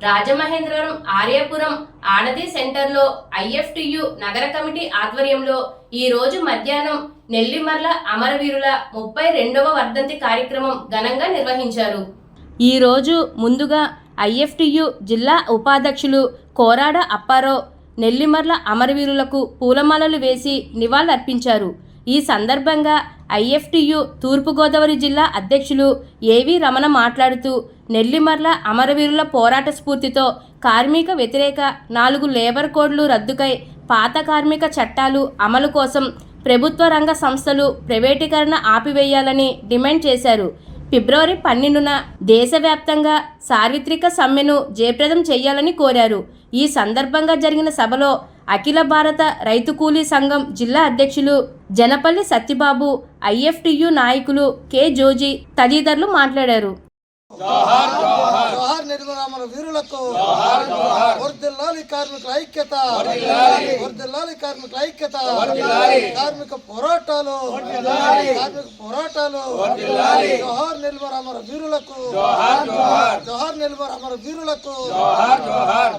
రాజమహేంద్రవరం ఆర్యపురం ఆనది సెంటర్లో ఐఎఫ్టియు నగర కమిటీ ఆధ్వర్యంలో ఈ రోజు మధ్యాహ్నం నెల్లిమర్ల అమరవీరుల 32వ వర్ధంతి కార్యక్రమం ఘనంగా నిర్వహించారు. ఈ రోజు ముందుగా ఐఎఫ్టియు జిల్లా ఉపాధ్యక్షులు కోరాడ అప్పారావు నెల్లిమర్ల అమరవీరులకు పూలమాలలు వేసి నివాళులర్పించారు. ఈ సందర్భంగా ఐఎఫ్టియు తూర్పుగోదావరి జిల్లా అధ్యక్షులు ఏవి రమణ మాట్లాడుతూ నెల్లిమర్ల అమరవీరుల పోరాట స్ఫూర్తితో కార్మిక వ్యతిరేక 4 లేబర్ కోడ్లు రద్దుకై పాత కార్మిక చట్టాలు అమలు కోసం ప్రభుత్వ రంగ సంస్థలు ప్రైవేటీకరణ ఆపివేయాలని డిమాండ్ చేశారు. ఫిబ్రవరి 12న దేశవ్యాప్తంగా సార్వత్రిక సమ్మెను జయప్రదం చేయాలని కోరారు. ఈ సందర్భంగా జరిగిన సభలో అఖిల భారత రైతు కూలీ సంఘం జిల్లా అధ్యక్షులు జనపల్లి సత్యబాబు, ఐఎఫ్టియు నాయకులు కె జోజీ తదితరులు మాట్లాడారు. జోహార్ జోహార్ జోహార్ నిర్మల వీరులకు జోహార్ జోహార్ వర్ధిల్లాలి కార్మికుల ఐక్యత వర్ధిల్లాలి వర్ధిల్లాలి కార్మికుల ఐక్యత వర్ధిల్లాలి కార్మిక పోరాటాలు వర్ధిల్లాలి కార్మిక పోరాటాలు వర్ధిల్లాలి జోహార్ నిర్మల వీరులకు జోహార్ జోహార్ జోహార్ నిర్మల వీరులకు జోహార్ జోహార్